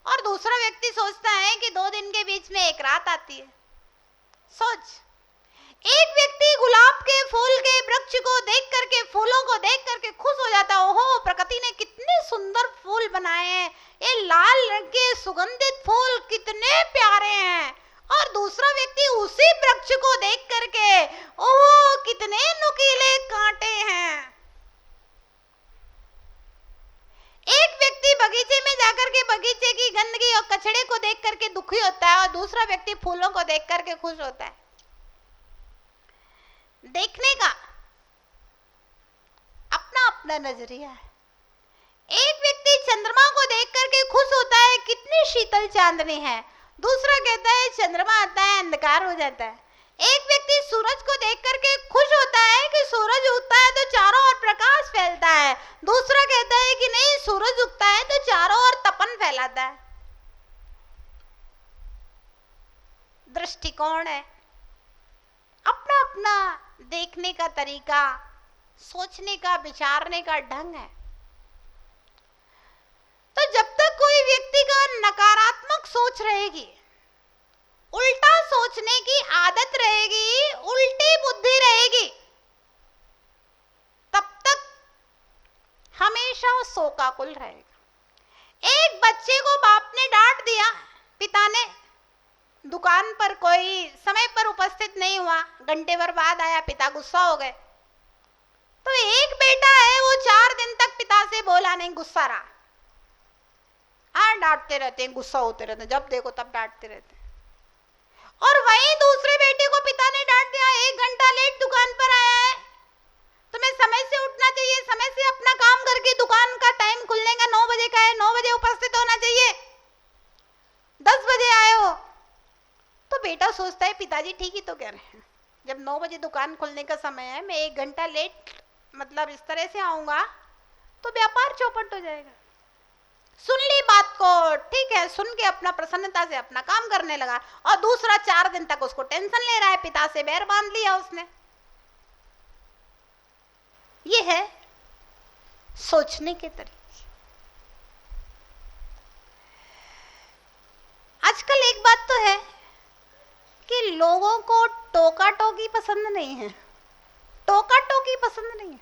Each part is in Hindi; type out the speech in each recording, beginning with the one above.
और दूसरा व्यक्ति सोचता है कि 2 दिन के बीच में एक रात आती है। सोच, एक व्यक्ति गुलाब के फूल के वृक्ष को देख करके, फूलों को देख करके खुश हो जाता है, ओहो प्रकृति ने कितने सुंदर फूल बनाए हैं, ये लाल रंग के सुगंधित फूल कितने प्यारे हैं। और दूसरा व्यक्ति उसी वृक्ष को देख करके, ओहो कितने नुकीले कांटे हैं। एक व्यक्ति बगीचे में जाकर के बगीचे की गंदगी और कचड़े को देख करके दुखी होता है और दूसरा व्यक्ति फूलों को देख करके खुश होता है। देखने का अपना अपना नजरिया है। एक व्यक्ति चंद्रमा को देख करके खुश होता है, कितनी शीतल चांदनी है। दूसरा कहता है चंद्रमा आता है अंधकार हो जाता है। एक व्यक्ति सूरज को देख करके खुश होता है कि सूरज उगता है तो चारों ओर प्रकाश फैलता है। दूसरा कहता है कि नहीं, सूरज उगता है तो चारों ओर तपन फैलाता है। दृष्टिकोण है, अपना अपना देखने का तरीका, सोचने का, विचारने का ढंग है। तो जब तक कोई व्यक्ति का नकारात्मक सोच रहेगी, उल्टा सोचने की आदत रहेगी, उल्टी बुद्धि रहेगी, तब तक हमेशा शोकाकुल रहेगा। एक बच्चे को बाप ने डांट दिया, पिता ने, दुकान पर कोई समय पर उपस्थित नहीं हुआ, घंटे भर बाद आया, पिता गुस्सा हो गए। तो एक बेटा है, वो 4 दिन तक पिता से बोला नहीं, गुस्सा रहा। हाँ, डांटते रहते हैं, गुस्सा होते रहते हैं, जब देखो तब डांटते रहते हैं। और वहीं दूसरे बेटे को पिता ने डांट दिया, 1 घंटा लेट दुकान पर आया है, तुम्हें समय से उठना चाहिए, समय से अपना काम करके, दुकान का टाइम खुलने का 9 बजे का है, 9 बजे उपस्थित होना चाहिए, 10 बजे आए हो। तो बेटा सोचता है पिताजी ठीक ही तो कह रहे हैं, जब 9 बजे दुकान खुलने का समय है, मैं 1 घंटा लेट मतलब इस तरह से आऊंगा तो व्यापार चौपट हो जाएगा। सुन ली बात को, ठीक है, सुन के अपना प्रसन्नता से अपना काम करने लगा। और दूसरा 4 दिन तक उसको टेंशन ले रहा है, पिता से बैर बांध लिया उसने। ये है सोचने के तरीके। आजकल एक बात तो है कि लोगों को टोका टोकी पसंद नहीं है, टोका टोकी पसंद नहीं है।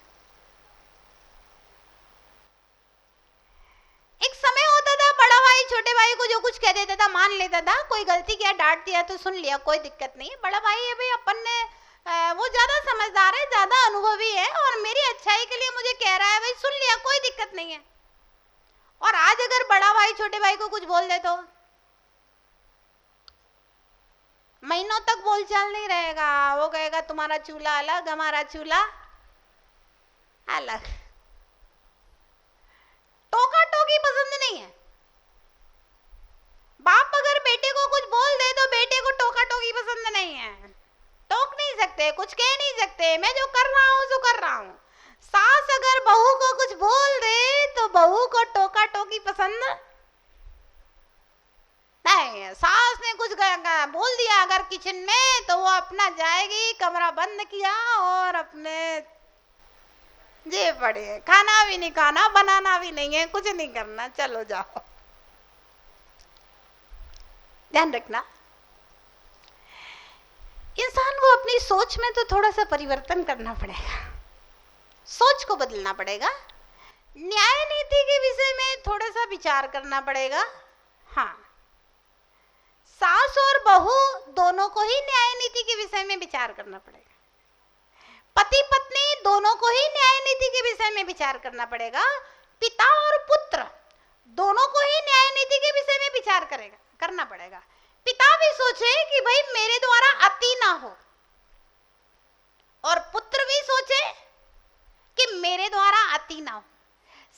एक समय होता था, बड़ा भाई छोटे भाई को जो कुछ कह देता था मान लेता था, कोई गलती किया डांट दिया तो सुन लिया, कोई दिक्कत नहीं है, बड़ा भाई है भाई, अपन ने वो ज्यादा समझदार है, ज्यादा अनुभवी है और मेरी अच्छाई के लिए मुझे कह रहा है भाई, सुन लिया, कोई दिक्कत नहीं है। और आज अगर बड़ा भाई छोटे भाई को कुछ बोल दे तो महीनों तक बोलचाल नहीं रहेगा, वो कहेगा तुम्हारा चूल्हा अलग, हमारा चूल्हा अलग। टोका टोकी पसंद नहीं है। बाप अगर बेटे को कुछ बोल दे तो बेटे को टोका टोकी पसंद नहीं है, टोक नहीं सकते, कुछ कह नहीं सकते, मैं जो कर रहा हूं सो कर रहा हूं। सास अगर बहू को कुछ बोल दे तो बहू को टोका टोकी पसंद नहीं है। सास ने कुछ बोल दिया अगर किचन में तो वो अपना जाएगी, कमरा बंद किया और अपने जे पड़े, खाना भी नहीं खाना, बनाना भी नहीं है, कुछ नहीं करना, चलो जाओ। ध्यान रखना, इंसान को अपनी सोच में तो थोड़ा सा परिवर्तन करना पड़ेगा, सोच को बदलना पड़ेगा, न्याय नीति के विषय में थोड़ा सा विचार करना पड़ेगा। हाँ, सास और बहू दोनों को ही न्याय नीति के विषय में विचार करना पड़ेगा, पति पत्नी दोनों को ही न्याय नीति के विषय में विचार करना पड़ेगा, पिता और पुत्र दोनों को ही न्याय नीति के विषय में विचार करना पड़ेगा। पिता भी सोचे कि भाई मेरे द्वारा अति ना हो, और पुत्र भी सोचे कि मेरे द्वारा अति ना हो।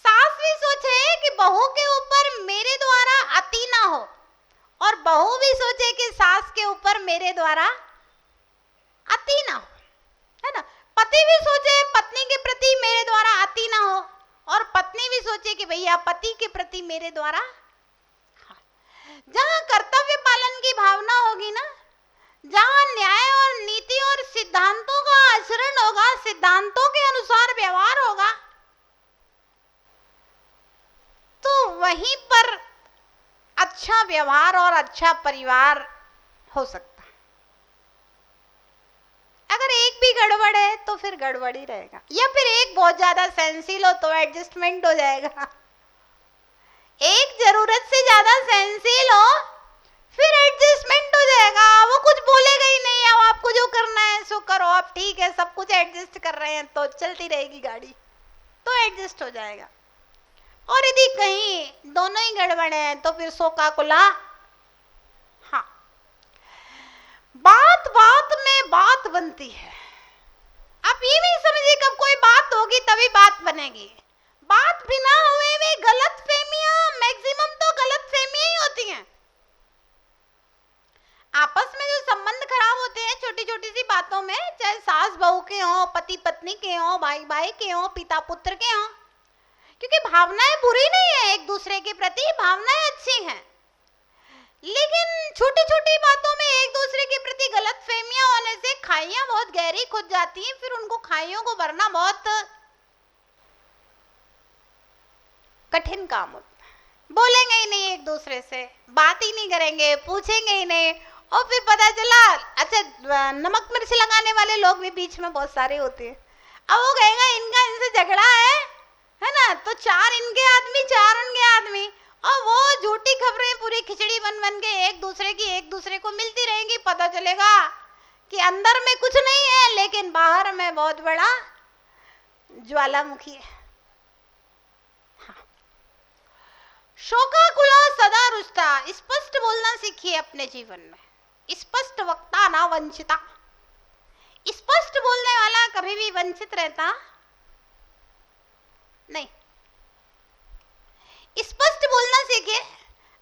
सास भी सोचे कि बहू के ऊपर मेरे द्वारा अति ना हो, और बहू भी सोचे कि सास के ऊपर मेरे द्वारा अति ना हो, है ना। पति भी सोचे पत्नी के प्रति मेरे द्वारा अति ना हो, और पत्नी भी सोचे कि भैया पति के प्रति मेरे द्वारा। हाँ। जहां कर्तव्य पालन की भावना होगी ना, जहां न्याय और नीति और सिद्धांतों का आचरण होगा, सिद्धांतों के अनुसार व्यवहार होगा, तो वहीं पर अच्छा व्यवहार और अच्छा परिवार हो सकता। अगर एक भी गड़बड़ है तो फिर गड़बड़ ही रहेगा, या फिर एक बहुत ज्यादा सेंसिल हो तो एडजस्टमेंट हो जाएगा। एक जरूरत से ज्यादा सेंसिल हो फिर एडजस्टमेंट हो जाएगा, वो कुछ बोलेगा ही नहीं, अब आपको जो करना है सो करो, आप ठीक है सब कुछ एडजस्ट कर रहे हैं तो चलती रहेगी गाड़ी, तो एडजस्ट हो जाएगा। और यदि कहीं दोनों ही गड़बड़ हैं तो फिर सोका कुला। हाँ, बात बात में बात बनती है। आप ये नहीं समझिए कब कोई बात होगी तभी बात बनेगी, बात बिना हुए में गलत फहमियां, मैक्सिमम तो गलत फहमियां ही होती हैं। आपस में जो संबंध खराब होते हैं छोटी छोटी सी बातों में, चाहे सास बहू के हो, पति पत्नी के हो, भाई भाई के हो, पिता पुत्र के हो, क्योंकि भावनाएं बुरी नहीं है एक दूसरे के प्रति, भावनाएं अच्छी हैं, लेकिन छोटी छोटी बातों में एक दूसरे के प्रति गलत फहमियां होने से खाइयां बहुत गहरी खुद जाती हैं, फिर उनको खाइयों को भरना बहुत कठिन काम होता है। बोलेंगे ही नहीं एक दूसरे से, बात ही नहीं करेंगे, पूछेंगे ही नहीं, और फिर पता चला अच्छा नमक मिर्च लगाने वाले लोग भी बीच में बहुत सारे होते हैं। अब वो कहेगा इनका इनसे झगड़ा है ना, तो चार इनके आदमी चार उनके आदमी, और वो झूठी खबरें पूरी खिचड़ी बन बन के एक दूसरे को मिलती रहेंगी। पता चलेगा कि अंदर में कुछ नहीं है लेकिन बाहर में बहुत बड़ा ज्वालामुखी है। हाँ। शोकाकुला सदा रुष्टा, स्पष्ट बोलना सीखिए अपने जीवन में। स्पष्ट वक्ता ना वंचिता, स्पष्ट बोलने वाला कभी भी वंचित रहता नहीं। स्पष्ट बोलना सीखिए।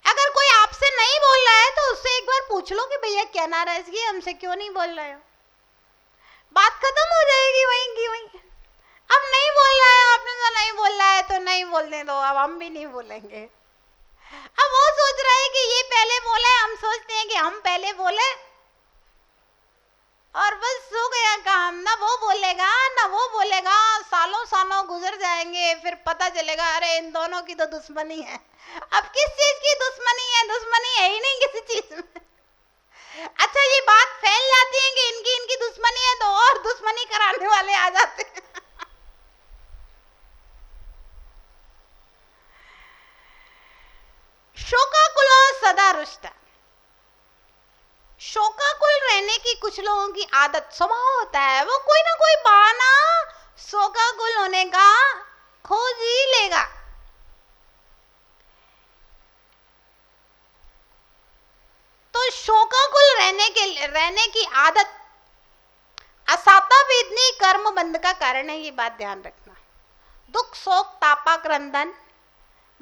अगर कोई आपसे नहीं बोल रहा है तो उससे एक बार पूछ लो कि भैया क्या नाराजगी है, हमसे क्यों नहीं बोल रहे हो, बात खत्म हो जाएगी वहीं की वहीं। अब नहीं बोल रहा है, आपने तो नहीं बोल रहा है तो नहीं बोलने दो, अब हम भी नहीं बोलेंगे। अब वो सोच रहा है कि ये पहले बोला है, हम सोचते हैं कि हम पहले बोले, और बस हो गया काम। ना वो बोलेगा ना वो बोलेगा, सालों सालों गुजर जाएंगे, फिर पता चलेगा अरे इन दोनों की तो दुश्मनी है। अब किस चीज की दुश्मनी है? दुश्मनी है ही नहीं किसी चीज में। अच्छा, ये बात फैल जाती है कि इनकी दुश्मनी है तो और दुश्मनी कराने वाले आ जाते हैं। शोकाकुल सदा रुष्ट, शोकाकुल रहने की कुछ लोगों की आदत, स्वभाव होता है, वो कोई ना कोई बहाना शोकाकुल होने का खोज ही लेगा। तो शोकाकुल रहने की आदत असाता वेदनी कर्म बंध का कारण है, ये बात ध्यान रखना। दुख शोक तापा क्रंदन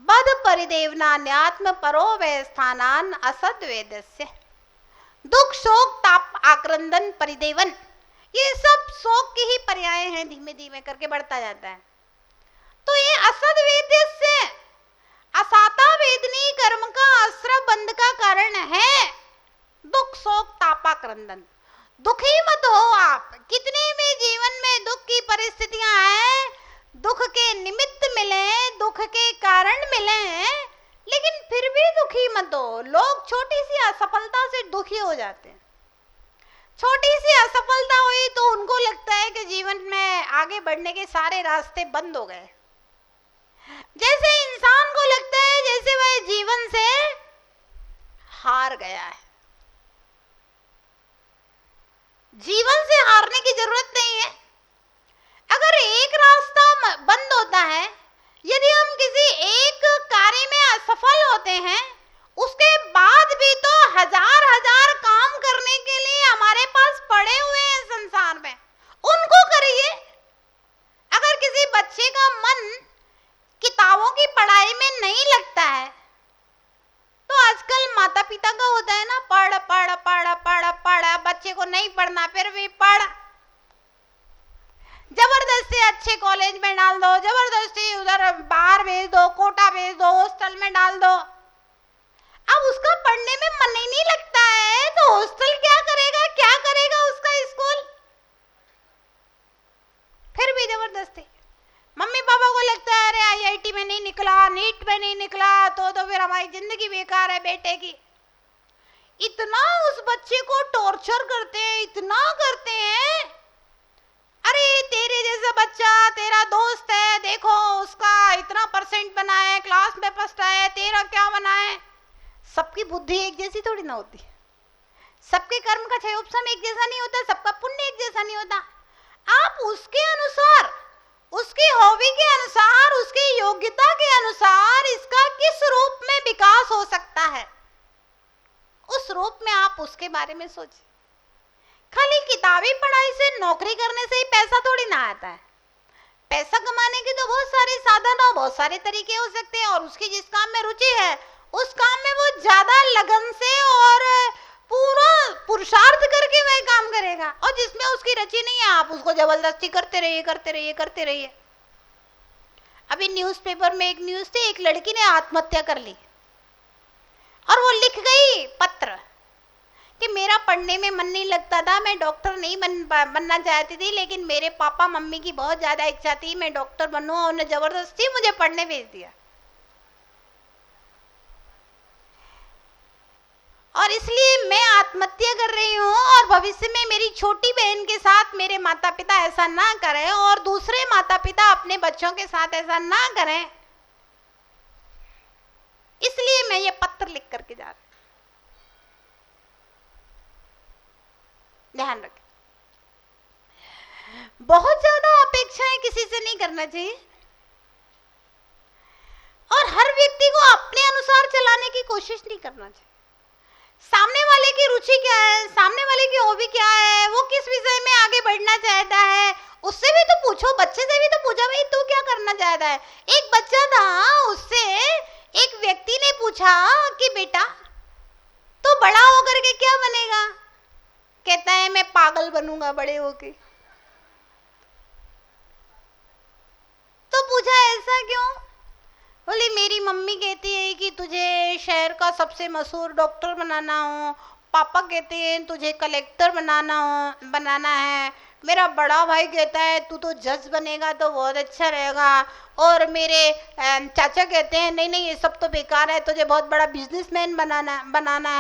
बद परिदेवना न्यात्म परो वे स्थानान असद वेदस्य। दुख शोक ताप आक्रंदन परिदेवन, ये सब शोक के ही पर्याय हैं, धीमे धीमे करके बढ़ता जाता है। तो ये असद वेद्य से असाता वेदनी कर्म का आश्रय बंध का कारण है दुख शोक तापाक्रंदन। दुखी मत हो आप, कितने भी जीवन में दुख की परिस्थितियां हैं, दुख के निमित्त मिले, दुख के कारण मिले, लेकिन फिर भी दुखी मत हो। लोग छोटी सी असफलता से दुखी हो जाते हैं। छोटी सी असफलता हुई तो उनको लगता है कि जीवन में आगे बढ़ने के सारे रास्ते बंद हो गए, जैसे इंसान को लगता है जैसे वह जीवन से हार गया है। जीवन से हारने की जरूरत नहीं है। अगर एक रास्ता बंद होता है, यदि हम किसी एक कार्य में असफल होते हैं, उसके बाद भी तो हजार हजार काम करने के लिए हमारे पास पड़े हुए हैं संसार में, उनको करिए। अगर किसी बच्चे का मन किताबों की पढ़ाई में नहीं लगता है, तो आजकल माता पिता का होता है ना, पढ़ पढ़ पढ़ पढ़ पढ़, बच्चे को नहीं पढ़ना फिर भी पढ़, जबरदस्ती अच्छे कॉलेज में डाल दो, जबरदस्ती उधर बाहर भेज दो, कोटा भेज दो, हॉस्टल में डाल दो। अब उसका पढ़ने में मन ही नहीं लगता है तो हॉस्टल क्या करेगा, क्या करेगा उसका स्कूल? फिर भी जबरदस्ती। मम्मी पापा को लगता है अरे आईआईटी में नहीं निकला, नीट में नहीं निकला तो फिर हमारी जिंदगी बेकार है बेटे की। इतना उस बच्चे को टॉर्चर करते हैं, इतना करते हैं, अरे तेरे जैसा बच्चा तेरा दोस्त है, देखो उसका इतना परसेंट बना है, क्लास में फर्स्ट आया है, तेरा क्या बना है। सबकी बुद्धि एक जैसी थोड़ी ना होती, सबके कर्म का क्षय उपशम एक जैसा नहीं होता, सबका पुण्य एक जैसा नहीं होता। आप उसके अनुसार, उसकी हॉबी के अनुसार, उसकी योग्यता के अनुसार इसका किस रूप में विकास हो सकता है, उस रूप में आप उसके बारे में सोचिए। खाली किताबी पढ़ाई से, नौकरी करने से ही पैसा थोड़ी ना आता है। पैसा कमाने के तो बहुत सारे साधन और बहुत सारे तरीके हो सकते हैं, और उसकी जिस काम में रुचि है उस काम में वो ज्यादा लगन से और पूरा पुरुषार्थ करके वह काम करेगा, और जिसमें उसकी रुचि नहीं है आप उसको जबरदस्ती करते रहिए करते रहिए करते रहिए। अभी न्यूज़पेपर में एक न्यूज़ थी, एक लड़की ने आत्महत्या कर ली और वो लिख गई पत्र कि मेरा पढ़ने में मन नहीं लगता था, मैं डॉक्टर नहीं बनना चाहती थी, लेकिन मेरे पापा मम्मी की बहुत ज्यादा इच्छा थी मैं डॉक्टर बनूं, और उन्होंने जबरदस्ती मुझे पढ़ने भेज दिया, और इसलिए मैं आत्महत्या कर रही हूँ, और भविष्य में मेरी छोटी बहन के साथ मेरे माता पिता ऐसा ना करें, और दूसरे माता पिता अपने बच्चों के साथ ऐसा ना करें, इसलिए मैं ये पत्र लिख करके जा रही हूँ। ध्यान रखें, बहुत ज्यादा अपेक्षाएं किसी से नहीं करना चाहिए, और हर व्यक्ति को अपने अनुसार चलाने की कोशिश नहीं करना चाहिए। सामने वाले की रुचि क्या है, सामने वाले की हॉबी क्या है, वो किस विषय में आगे बढ़ना चाहता है, उससे भी तो पूछो, बच्चे से भी तो पूछो भाई तू क्या करना चाहता है। एक बच्चा था, उससे एक व्यक्ति ने पूछा कि बेटा तो बड़ा होकर के क्या बनेगा, कहता है मैं पागल बनूंगा बड़े होके। तो पूछा ऐसा क्यों, बोली मेरी मम्मी कहती है कि तुझे शहर का सबसे मशहूर डॉक्टर बनाना हो, पापा कहते हैं तुझे कलेक्टर बनाना है, मेरा बड़ा भाई कहता है तू तो जज बनेगा तो बहुत अच्छा रहेगा, और मेरे चाचा कहते हैं नहीं नहीं ये सब तो बेकार है, तुझे बहुत बड़ा बिजनेसमैन बनाना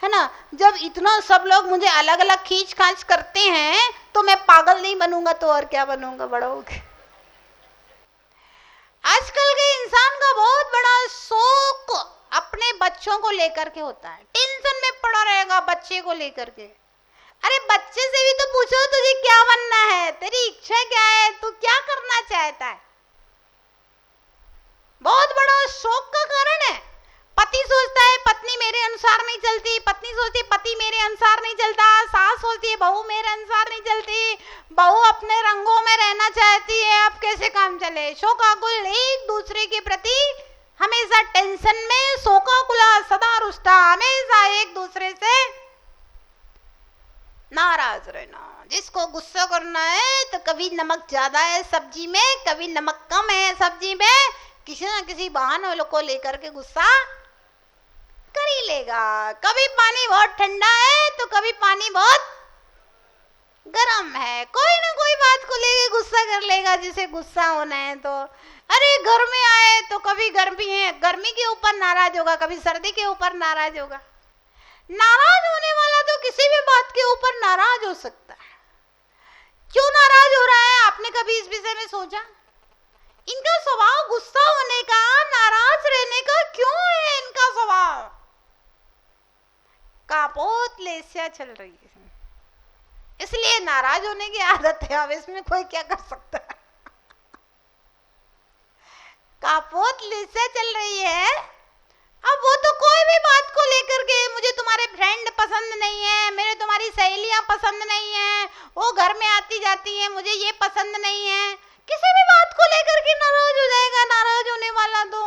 है ना। जब इतना सब लोग मुझे अलग अलग खींच खांच करते हैं तो मैं पागल नहीं बनूंगा तो और क्या बनूंगा बड़ा होके। आजकल के इंसान का बहुत बड़ा शौक अपने बच्चों को लेकर के होता है, टेंशन में पड़ा रहेगा बच्चे को लेकर के। अरे बच्चे से भी तो पूछो तुझे क्या बनना है, तेरी इच्छा क्या है, तू क्या करना चाहता है। बहुत बड़ा शौक का कारण है। पति सोचता है पत्नी मेरे अनुसार नहीं चलती, पत्नी सोचती पति मेरे अनुसार नहीं चलता, सास सोचती है बहू मेरे अनुसार नहीं चलती, बहू अपने रंगों में रहना चाहती है, अब कैसे काम चले। शोकाकुल एक दूसरे के प्रति हमेशा टेंशन में, शोकाकुला सदा रुष्टा, हमेशा एक दूसरे से नाराज रहना। जिसको गुस्सा करना है तो कभी नमक ज्यादा है सब्जी में, कभी नमक कम है सब्जी में, किसी न किसी बहाने को लेकर के गुस्सा कर ही लेगा। कभी पानी बहुत ठंडा है तो कभी पानी बहुत गर्म है, कोई ना कोई बात को लेके गुस्सा कर लेगा जिसे गुस्सा होना है। तो अरे घर में आए तो कभी गर्मी के ऊपर नाराज होगा, कभी सर्दी के ऊपर नाराज होगा। नाराज होने वाला तो किसी भी बात के ऊपर नाराज हो सकता है। क्यों नाराज हो रहा है, आपने कभी इस विषय में सोचा? इनका स्वभाव गुस्सा होने का, नाराज रहने का क्यों है इनका स्वभाव? कापोत लेस्या चल रही है, इसलिए नाराज होने की आदत है। अब इसमें कोई क्या कर सकता है। कापोत लेस्या चल रही है, अब वो तो कोई भी बात को लेकर के, मुझे तुम्हारे फ्रेंड पसंद नहीं है, मेरे तुम्हारी सहेलियां पसंद नहीं है, वो घर में आती जाती है, मुझे ये पसंद नहीं है, किसी भी बात को लेकर के नाराज हो जाएगा। नाराज होने वाला तो,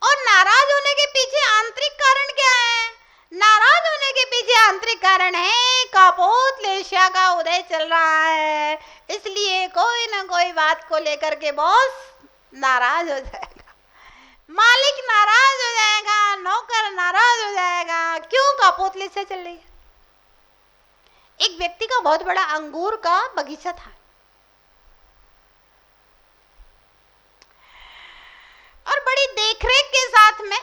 और नाराज होने के पीछे आंतरिक कारण क्या है? नाराज होने के पीछे आंतरिक कारण है कापोत लेस्या का उदय चल रहा है, इसलिए कोई ना कोई बात को लेकर के बॉस नाराज हो जाएगा, मालिक नाराज हो जाएगा, नौकर नाराज हो जाएगा। क्यों? कापोत लेस्या चल रही है। एक व्यक्ति का बहुत बड़ा अंगूर का बगीचा था, और बड़ी देख देखरेख के साथ में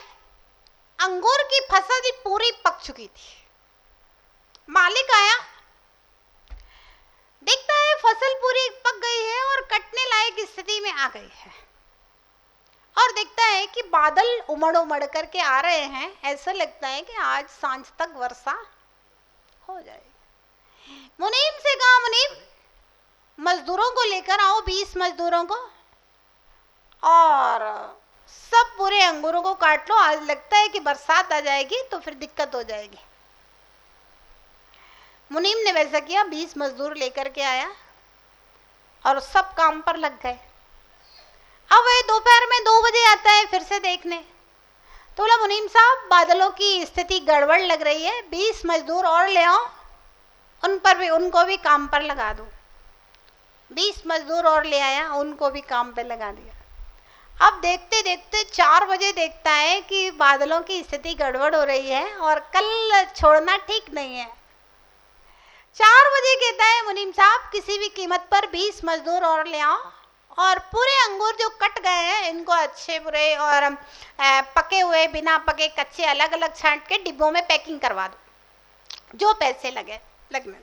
अंगूर की फसल पूरी पक चुकी थी। मालिक आया, देखता है फसल पूरी पक गई है और कटने लायक स्थिति में आ गई है, और देखता है कि बादल उमड़ उमड़ करके आ रहे हैं। ऐसा लगता है कि आज सांझ तक वर्षा हो जाएगी। मुनीम से कहा, मुनीम मजदूरों को लेकर आओ, 20 मजदूरों को, और सब पूरे अंगूरों को काट लो। आज लगता है कि बरसात आ जाएगी तो फिर दिक्कत हो जाएगी। मुनीम ने वैसा किया, 20 मजदूर लेकर के आया और सब काम पर लग गए। अब वह दोपहर में 2 बजे आता है फिर से देखने, तो बोला, मुनीम साहब बादलों की स्थिति गड़बड़ लग रही है, 20 मजदूर और ले आओ, उनको भी काम पर लगा दो। 20 मजदूर और ले आया, उनको भी काम पर लगा दिया। अब देखते देखते 4 बजे देखता है कि बादलों की स्थिति गड़बड़ हो रही है और कल छोड़ना ठीक नहीं है। 4 बजे कहता है, मुनीम साहब किसी भी कीमत पर 20 मजदूर और ले आओ, और पूरे अंगूर जो कट गए हैं इनको अच्छे बुरे और पके हुए, बिना पके, कच्चे अलग अलग छांट के डिब्बों में पैकिंग करवा दो, जो पैसे लगने।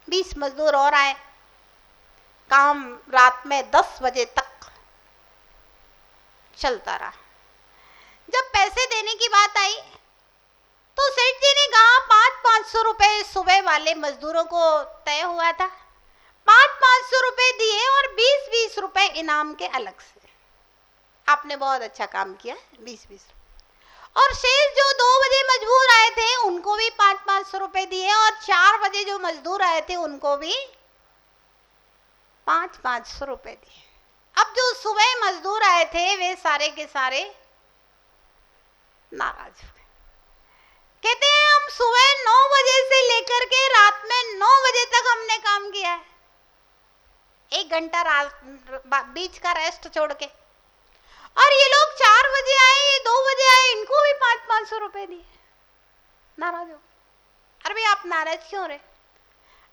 20 मजदूर और आए। काम रात में 10 बजे तक चलता रहा। जब पैसे देने की बात आई तो सेठ जी ने कहा, 500-500 रुपए सुबह वाले मजदूरों को तय हुआ था, 500-500 रुपए दिए और 20-20 रुपए इनाम के अलग से। आपने बहुत अच्छा काम किया, 20-20। और शेष जो 2 बजे मजदूर आए थे उनको भी 500-500 रुपए दिए, और 4 बजे जो मजदूर आए थे उनको भी 500-500 रुपए दिए। अब जो सुबह मजदूर आए थे वे सारे के सारे नाराज हो गए। कहते हैं, हम सुबह 9 बजे से लेकर के रात में 9 बजे तक हमने काम किया है, 1 घंटा बीच का रेस्ट छोड़ के, और ये लोग 4 बजे आए, ये 2 बजे आए, इनको भी 500-500 रुपए दिए। नाराज हो। अरे भाई आप नाराज क्यों रहे?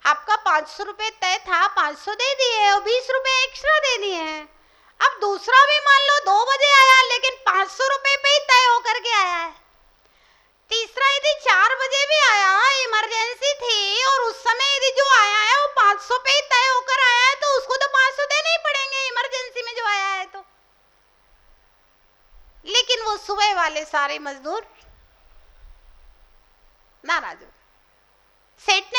आपका 500 रुपए तय था, 500 दे दिए और 20 रुपए एक्स्ट्रा दे दिए हैं। अब दूसरा भी मान लो 2 बजे आया लेकिन 500 रुपए पे ही तय होकर के आया है। तीसरा यदि 4 बजे भी आया, इमरजेंसी थी, और उस समय यदि जो आया है वो 500 पे ही तय होकर आया है, तो उसको तो 500 देने ही पड़ेंगे, इमरजेंसी में जो आया है तो। लेकिन वो सुबह वाले सारे मजदूर नाराज हो। सेठ